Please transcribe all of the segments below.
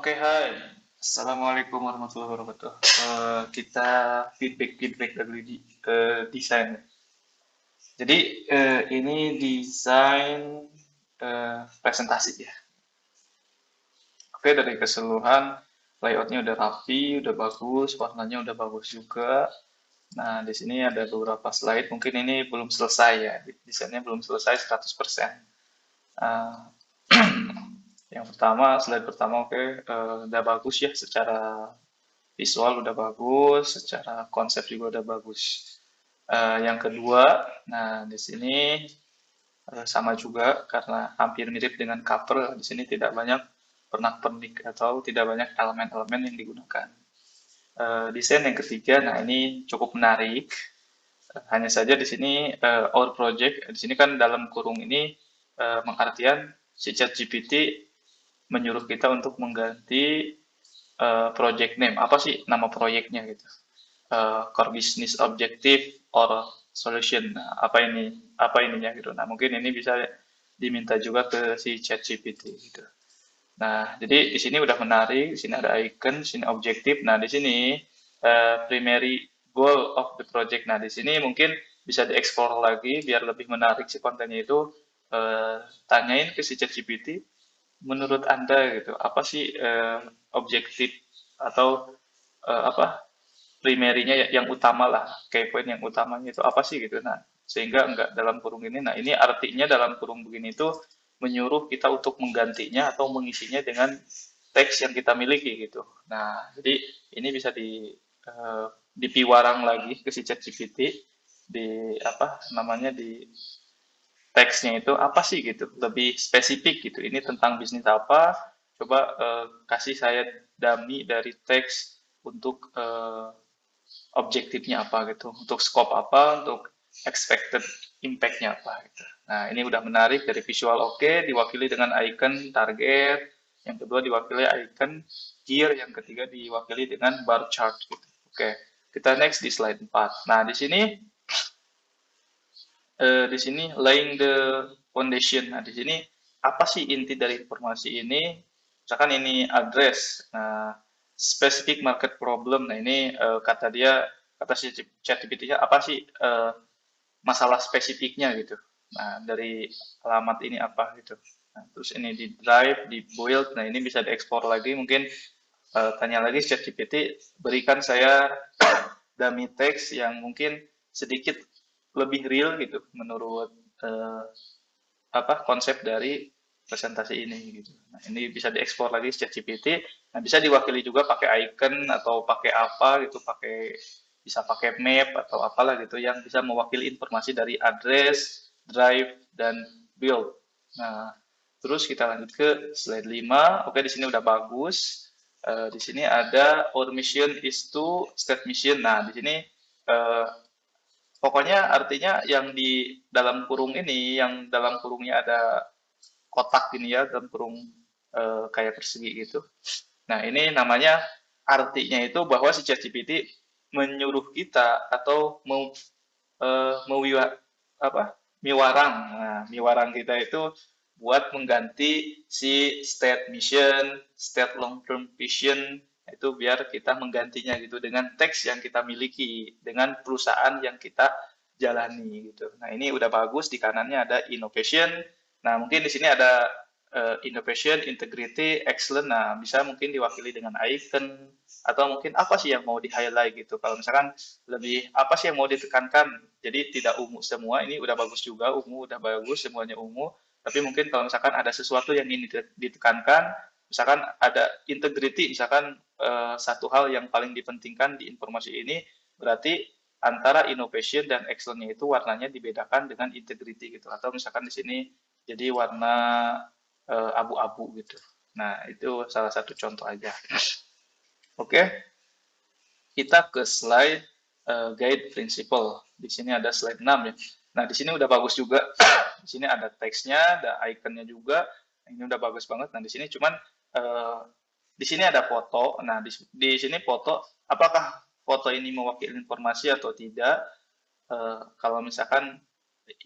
Oke, hai. Assalamualaikum warahmatullahi wabarakatuh. Kita feedback dari desain. Jadi ini desain presentasi ya. Oke, dari keseluruhan layoutnya udah rapi, udah bagus, warnanya udah bagus juga. Nah, di sini ada beberapa slide. Mungkin ini belum selesai ya, desainnya belum selesai 100%. Uh, yang pertama, slide pertama oke, udah bagus ya secara visual udah bagus, secara konsep juga udah bagus. Yang kedua, nah di sini sama juga karena hampir mirip dengan cover, di sini tidak banyak pernak-pernik atau tidak banyak elemen-elemen yang digunakan. Desain yang ketiga, nah ini cukup menarik. Hanya saja di sini our project, di sini kan dalam kurung ini mengartian si ChatGPT menyuruh kita untuk mengganti project name. Apa sih nama proyeknya gitu? Core business objective or solution. Nah, apa ininya gitu. Nah, mungkin ini bisa diminta juga ke si ChatGPT gitu. Nah, jadi di sini udah menarik, di sini ada icon, di sini objektif. Nah, di sini primary goal of the project. Nah, di sini mungkin bisa dieksplor lagi biar lebih menarik si kontennya itu. Tanyain ke si ChatGPT, menurut Anda gitu, apa sih objektif atau apa primerinya yang utama lah, kayak poin yang utamanya itu apa sih gitu. Nah, sehingga enggak dalam kurung ini. Nah, ini artinya dalam kurung begini itu menyuruh kita untuk menggantinya atau mengisinya dengan teks yang kita miliki gitu. Nah, jadi ini bisa dipiwarang lagi ke si ChatGPT di apa namanya di teksnya itu apa sih gitu, lebih spesifik gitu. Ini tentang bisnis apa? Coba kasih saya dummy dari teks untuk objektifnya apa gitu, untuk scope apa, untuk expected impact-nya apa gitu. Nah, ini udah menarik dari visual oke, diwakili dengan icon target, yang kedua diwakili icon gear, yang ketiga diwakili dengan bar chart gitu. Oke, kita next di slide 4. Nah, di sini laying the foundation. Nah, di sini apa sih inti dari informasi ini? Misalkan ini address, nah, specific market problem. Nah, ini kata si ChatGPT-nya apa sih masalah spesifiknya gitu. Nah, dari alamat ini apa gitu. Nah, terus ini di drive, di build. Nah, ini bisa diekspor lagi. Mungkin tanya lagi ChatGPT, berikan saya dummy text yang mungkin sedikit lebih real gitu menurut eh, apa konsep dari presentasi ini gitu. Nah, ini bisa diekspor lagi ChatGPT. Nah, bisa diwakili juga pakai icon atau pakai apa gitu, bisa pakai map atau apalah gitu yang bisa mewakili informasi dari address, drive dan build. Nah, terus kita lanjut ke slide 5. Oke, di sini udah bagus. Di sini ada our mission is to state mission. Nah, di sini uh, pokoknya artinya yang di dalam kurung ini, yang dalam kurungnya ada kotak ini ya, dalam kurung kayak persegi gitu. Nah, ini namanya artinya itu bahwa si ChatGPT menyuruh kita atau mewiwa, apa miwarang. Nah, miwarang kita itu buat mengganti si state mission, state long term vision itu biar kita menggantinya gitu dengan teks yang kita miliki, dengan perusahaan yang kita jalani gitu. Nah, ini udah bagus di kanannya ada innovation. Nah, mungkin di sini ada innovation, integrity, excellent. Nah, bisa mungkin diwakili dengan icon atau mungkin apa sih yang mau di-highlight gitu. Kalau misalkan lebih apa sih yang mau ditekankan, jadi tidak ungu semua. Ini udah bagus juga, ungu udah bagus, semuanya ungu. Tapi mungkin kalau misalkan ada sesuatu yang ingin ditekankan, misalkan ada integrity, misalkan satu hal yang paling dipentingkan di informasi ini, berarti antara innovation dan excellence itu warnanya dibedakan dengan integrity gitu. Atau misalkan di sini jadi warna abu-abu gitu. Nah, itu salah satu contoh aja. Oke, kita ke slide guide principle. Di sini ada slide 6 ya. Nah, di sini udah bagus juga. Di sini ada teksnya, ada ikonnya juga. Ini udah bagus banget. Nah, di sini cuman di sini ada foto. Nah, di sini foto, apakah foto ini mewakili informasi atau tidak? Kalau misalkan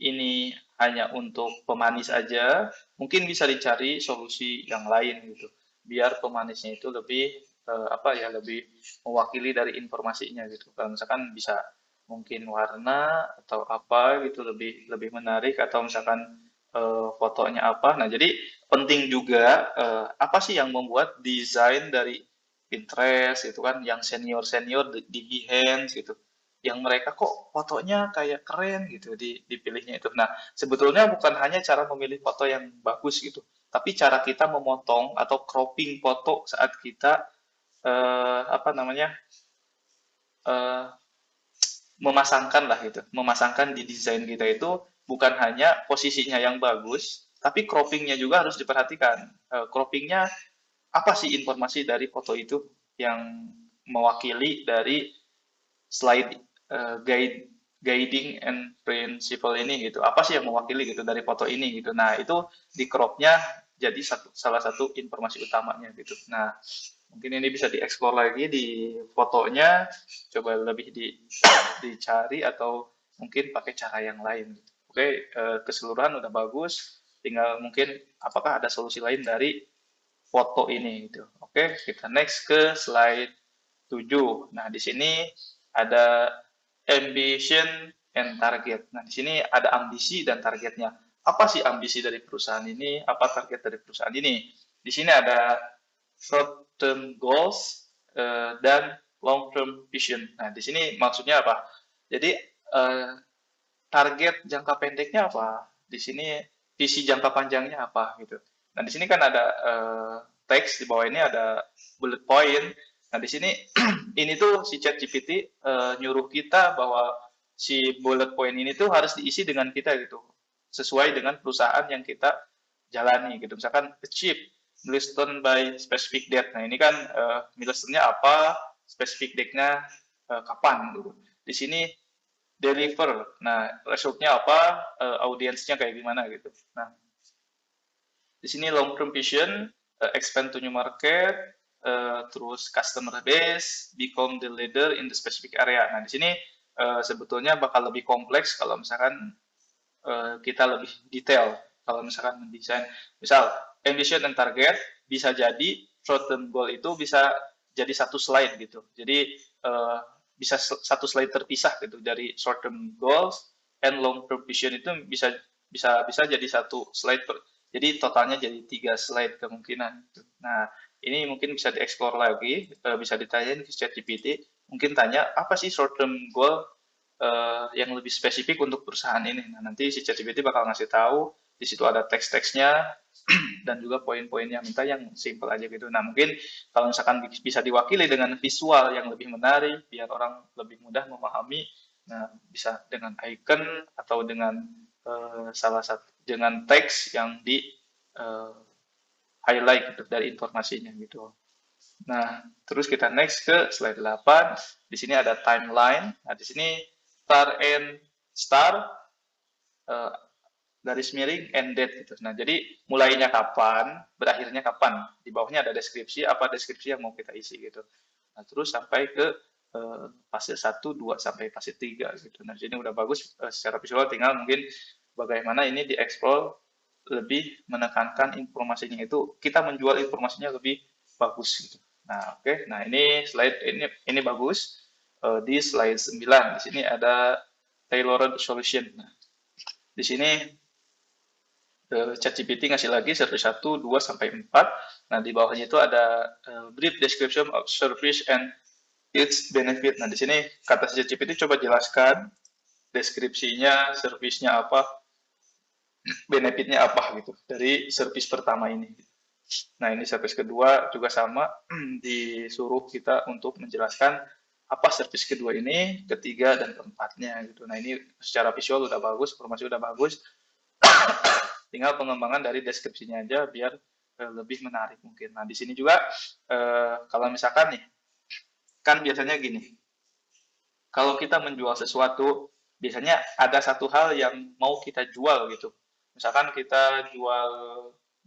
ini hanya untuk pemanis aja, mungkin bisa dicari solusi yang lain gitu. biar pemanisnya itu lebih apa ya, lebih mewakili dari informasinya gitu. Kalau misalkan bisa mungkin warna atau apa gitu lebih lebih menarik, atau misalkan fotonya apa. Nah, jadi penting juga apa sih yang membuat desain dari Pinterest itu kan yang senior-senior di Behance gitu. Yang mereka kok fotonya kayak keren gitu dipilihnya itu. Nah, sebetulnya bukan hanya cara memilih foto yang bagus gitu, tapi cara kita memotong atau cropping foto saat kita apa namanya eh, memasangkan lah gitu, memasangkan di desain kita itu bukan hanya posisinya yang bagus, tapi croppingnya juga harus diperhatikan. Croppingnya apa sih informasi dari foto itu yang mewakili dari slide guiding and principle ini gitu. Apa sih yang mewakili gitu dari foto ini gitu. Nah, itu di cropnya jadi salah satu informasi utamanya gitu. Nah, mungkin ini bisa dieksplor lagi di fotonya, coba lebih dicari atau mungkin pakai cara yang lain. Oke, keseluruhan udah bagus, tinggal mungkin apakah ada solusi lain dari foto ini gitu. Oke, kita next ke slide 7. Nah, di sini ada ambition and target. Nah, di sini ada ambisi dan targetnya. Apa sih ambisi dari perusahaan ini? Apa target dari perusahaan ini? Di sini ada short term goals dan long term vision. Nah, di sini maksudnya apa? Jadi target jangka pendeknya apa? Di sini visi jangka panjangnya apa gitu. Nah, di sini kan ada teks, di bawah ini ada bullet point. Nah, di sini ini tuh si ChatGPT nyuruh kita bahwa si bullet point ini tuh harus diisi dengan kita gitu. Sesuai dengan perusahaan yang kita jalani gitu. Misalkan achieve milestone by specific date. Nah, ini kan milestone-nya apa, specific date-nya kapan gitu. Di sini deliver. Nah, resultnya apa, audiensnya kayak gimana gitu. Nah, di sini long term vision, expand to new market, terus customer base, become the leader in the specific area. Nah, di sini sebetulnya bakal lebih kompleks kalau misalkan kita lebih detail. Kalau misalkan mendesain, misal ambition and target bisa jadi short term goal itu bisa jadi satu slide gitu. Jadi bisa satu slide terpisah gitu dari short term goals and long term vision itu bisa bisa bisa jadi satu slide jadi totalnya jadi 3 slide kemungkinan. Nah, ini mungkin bisa dieksplor lagi, bisa ditanyain ke ChatGPT, mungkin tanya apa sih short term goal yang lebih spesifik untuk perusahaan ini. Nah, nanti si ChatGPT bakal ngasih tahu, di situ ada teks-teksnya dan juga poin-poinnya, minta yang simple aja gitu. Nah, mungkin kalau misalkan bisa diwakili dengan visual yang lebih menarik, biar orang lebih mudah memahami, nah bisa dengan icon atau dengan salah satu dengan teks yang di uh, highlight gitu, dari informasinya gitu. Nah, terus kita next ke slide 8. Di sini ada timeline. Nah, di sini start uh, garis miring end date gitu. Nah, jadi mulainya kapan, berakhirnya kapan. Di bawahnya ada deskripsi, apa deskripsi yang mau kita isi gitu. Nah, terus sampai ke fase 1, 2 sampai fase 3 gitu. Nah, jadi udah bagus secara visual, tinggal mungkin bagaimana ini dieksplor lebih menekankan informasinya itu, kita menjual informasinya lebih bagus gitu. Nah, oke. Nah, ini slide ini bagus. Di slide 9 di sini ada tailored solution. Nah, di sini ChatGPT ngasih lagi service 1, 2 sampai 4. Nah, di bawahnya itu ada brief description of service and its benefit. Nah, di sini kata ChatGPT coba jelaskan deskripsinya, servisnya apa, benefitnya apa gitu dari service pertama ini. Nah, ini service kedua juga sama, disuruh kita untuk menjelaskan apa service kedua ini, ketiga dan keempatnya gitu. Nah, ini secara visual udah bagus, informasi udah bagus, tinggal pengembangan dari deskripsinya aja biar lebih menarik mungkin. Nah, di sini juga kalau misalkan nih, kan biasanya gini, kalau kita menjual sesuatu, biasanya ada satu hal yang mau kita jual gitu. Misalkan kita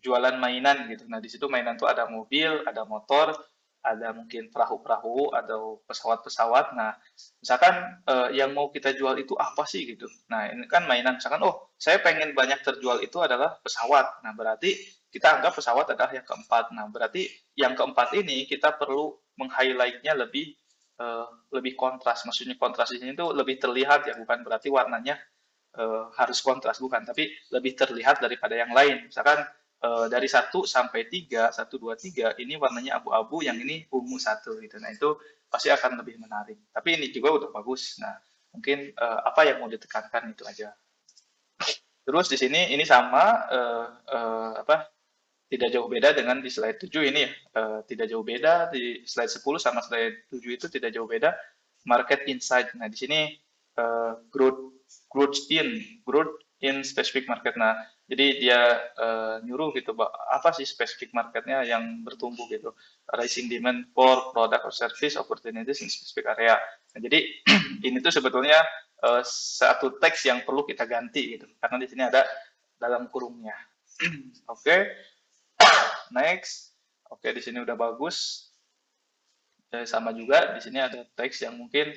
jualan mainan gitu. Nah, di situ mainan tuh ada mobil, ada motor, ada mungkin perahu-perahu atau pesawat-pesawat. Nah, misalkan yang mau kita jual itu apa sih gitu. Nah, ini kan mainan. Misalkan, oh, saya pengen banyak terjual itu adalah pesawat. Nah, berarti kita anggap pesawat adalah yang keempat. Nah, berarti yang keempat ini kita perlu meng-highlight-nya lebih kontras. Maksudnya kontras di sini itu lebih terlihat ya, bukan berarti warnanya harus kontras, bukan, tapi lebih terlihat daripada yang lain. Misalkan dari 1 sampai 3, 1, 2, 3 ini warnanya abu-abu, yang ini ungu 1 gitu. Nah, itu pasti akan lebih menarik. Tapi ini juga udah bagus. Nah, mungkin apa yang mau ditekankan itu aja. Terus di sini ini sama apa, tidak jauh beda dengan di slide 7 ini ya. Tidak jauh beda di slide 10 sama slide 7 itu tidak jauh beda. Market insight. Nah, di sini growth in specific market. Nah, jadi dia nyuruh gitu, apa sih specific marketnya yang bertumbuh gitu. Rising demand for product or service opportunities in specific area. Nah, jadi ini tuh sebetulnya satu teks yang perlu kita ganti gitu, karena di sini ada dalam kurungnya. Oke. Next. Oke, di sini udah bagus. Sama juga di sini ada teks yang mungkin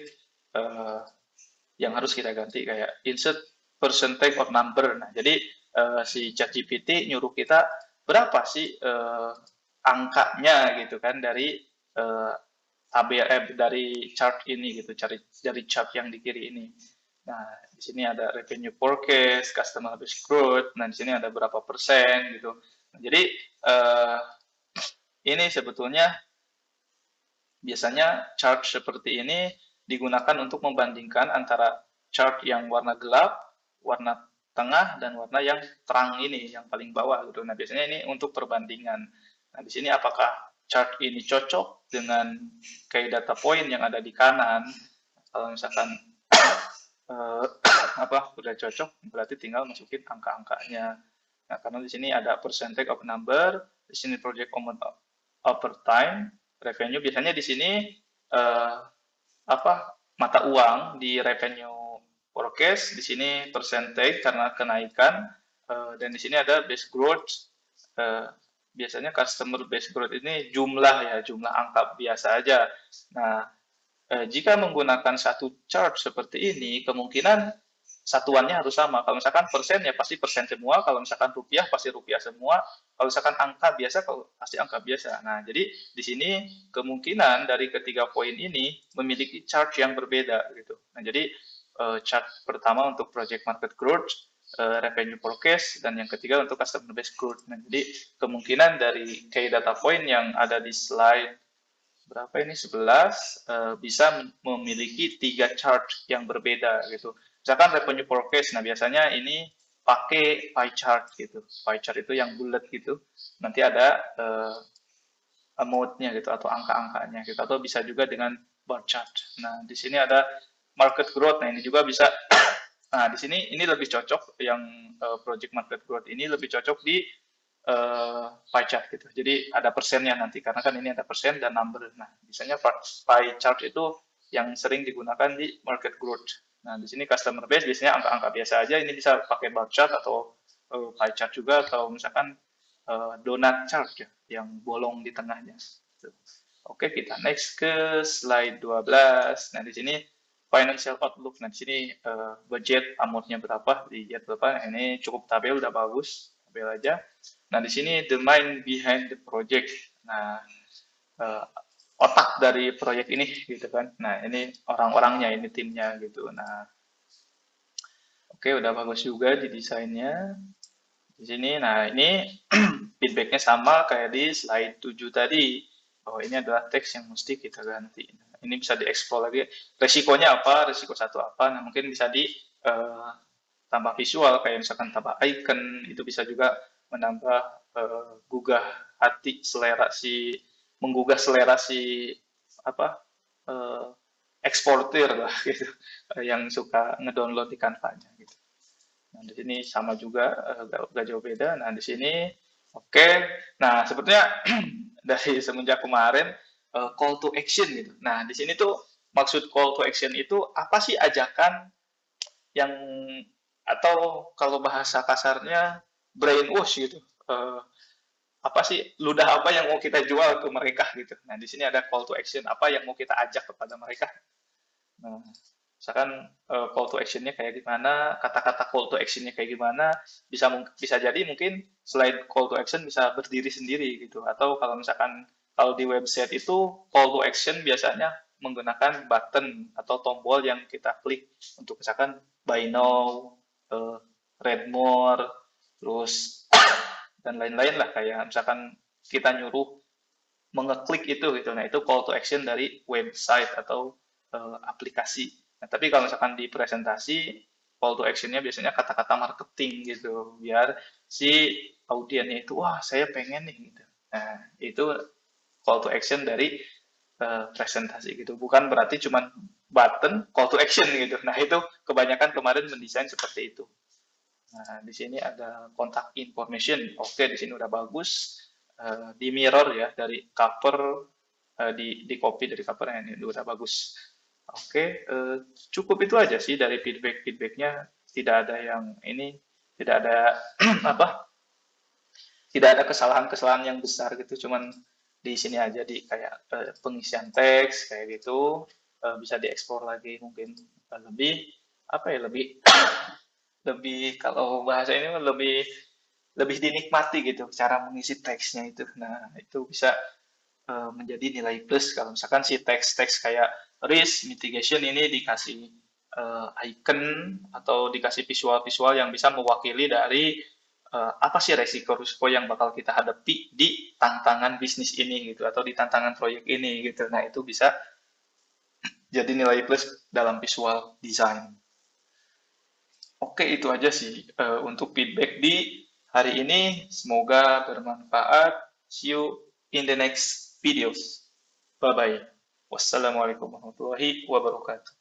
yang harus kita ganti, kayak insert percentage of number. Nah, jadi si ChatGPT nyuruh kita berapa sih angkanya gitu kan dari tabel dari chart ini gitu, dari chart yang di kiri ini. Nah, di sini ada revenue forecast, customer base growth. Nah, di sini ada berapa persen gitu. Nah, jadi ini sebetulnya biasanya chart seperti ini digunakan untuk membandingkan antara chart yang warna gelap, warna tengah, dan warna yang terang ini, yang paling bawah gitu. Nah, biasanya ini untuk perbandingan. Nah, di sini apakah chart ini cocok dengan kayak data point yang ada di kanan? Kalau misalkan apa udah cocok, berarti tinggal masukin angka-angkanya. Nah, karena di sini ada percentage of number, di sini project amount over time, revenue. Biasanya di sini apa mata uang di revenue forecast, di sini percentage karena kenaikan, dan di sini ada base growth. Biasanya customer base growth ini jumlah angka biasa aja. Nah, jika menggunakan satu chart seperti ini, kemungkinan satuannya harus sama. Kalau misalkan persen ya pasti persen semua, kalau misalkan rupiah pasti rupiah semua, kalau misalkan angka biasa kalau pasti angka biasa. Nah, jadi di sini kemungkinan dari ketiga poin ini memiliki chart yang berbeda gitu. Nah, jadi chart pertama untuk project market growth, revenue forecast, dan yang ketiga untuk customer base growth. Nah, jadi kemungkinan dari key data point yang ada di slide berapa ini 11 bisa memiliki 3 chart yang berbeda gitu. Misalkan revenue forecast, nah biasanya ini pakai pie chart gitu. Pie chart itu yang bulat gitu. Nanti ada amount-nya gitu atau angka-angkanya gitu, atau bisa juga dengan bar chart. Nah, di sini ada market growth. Nah, ini juga bisa. Nah, di sini ini lebih cocok yang project market growth ini lebih cocok di pie chart gitu. Jadi ada persennya nanti, karena kan ini ada persen dan number. Nah, biasanya pie chart itu yang sering digunakan di market growth. Nah, di sini customer base biasanya angka-angka biasa aja. Ini bisa pakai bar chart atau pie chart juga, atau misalkan donut chart ya, yang bolong di tengahnya. Oke, kita next ke slide 12. Nah, di sini financial outlook. Nah, di sini budget amount-nya berapa, dilihat berapa. Nah, ini cukup tabel, udah bagus. Tabel aja. Nah, di sini the mind behind the project. Nah, otak dari proyek ini gitu kan. Nah, ini orang-orangnya, ini timnya gitu. Nah, oke, udah bagus juga di desainnya. Di sini, nah ini feedbacknya sama kayak di slide 7 tadi. Oh, ini adalah teks yang mesti kita ganti. Nah, ini bisa dieksplor lagi. Resikonya apa? Resiko satu apa? Nah, mungkin bisa di tambah visual, kayak misalkan tambah icon, itu bisa juga menambah gugah hati, menggugah selera si apa eksportir lah gitu, yang suka ngedownload di Canva-nya gitu. Nah, di sini sama juga, gak jauh beda. Nah, di sini oke. Nah, sebetulnya dari semenjak kemarin call to action gitu. Nah, di sini tuh maksud call to action itu apa sih? Ajakan yang, atau kalau bahasa kasarnya brainwash gitu. Apa sih, ludah apa yang mau kita jual ke mereka gitu. Nah, di sini ada call to action, apa yang mau kita ajak kepada mereka. Nah, Misalkan call to action-nya kayak gimana, kata-kata call to action-nya kayak gimana, bisa jadi mungkin selain call to action bisa berdiri sendiri gitu. Atau kalau misalkan kalau di website itu call to action biasanya menggunakan button atau tombol yang kita klik untuk misalkan buy now, read more, terus dan lain-lain lah kayak misalkan kita nyuruh mengeklik itu gitu. Nah, itu call to action dari website atau aplikasi. Nah, tapi kalau misalkan di presentasi call to action-nya biasanya kata-kata marketing gitu, biar si audiennya itu wah, saya pengen nih gitu. Nah, itu call to action dari presentasi gitu. Bukan berarti cuma button call to action gitu. Nah, itu kebanyakan kemarin mendesain seperti itu. Nah, di sini ada contact information. Oke, di sini udah bagus. Di mirror ya dari cover di copy dari covernya ini udah bagus. Oke, cukup itu aja sih dari feedbacknya. Tidak ada yang ini, tidak ada apa? Tidak ada kesalahan-kesalahan yang besar gitu. Cuman di sini aja di kayak pengisian teks kayak gitu bisa dieksplor lagi mungkin lebih apa ya lebih lebih kalau bahasa ini lebih lebih dinikmati gitu cara mengisi teksnya itu. Nah, itu bisa menjadi nilai plus kalau misalkan si teks-teks kayak risk mitigation ini dikasih icon atau dikasih visual-visual yang bisa mewakili dari apa sih resiko-risiko yang bakal kita hadapi di tantangan bisnis ini gitu atau di tantangan proyek ini gitu. Nah, itu bisa jadi nilai plus dalam visual design. Oke, itu aja sih untuk feedback di hari ini. Semoga bermanfaat. See you in the next videos. Bye-bye. Wassalamualaikum warahmatullahi wabarakatuh.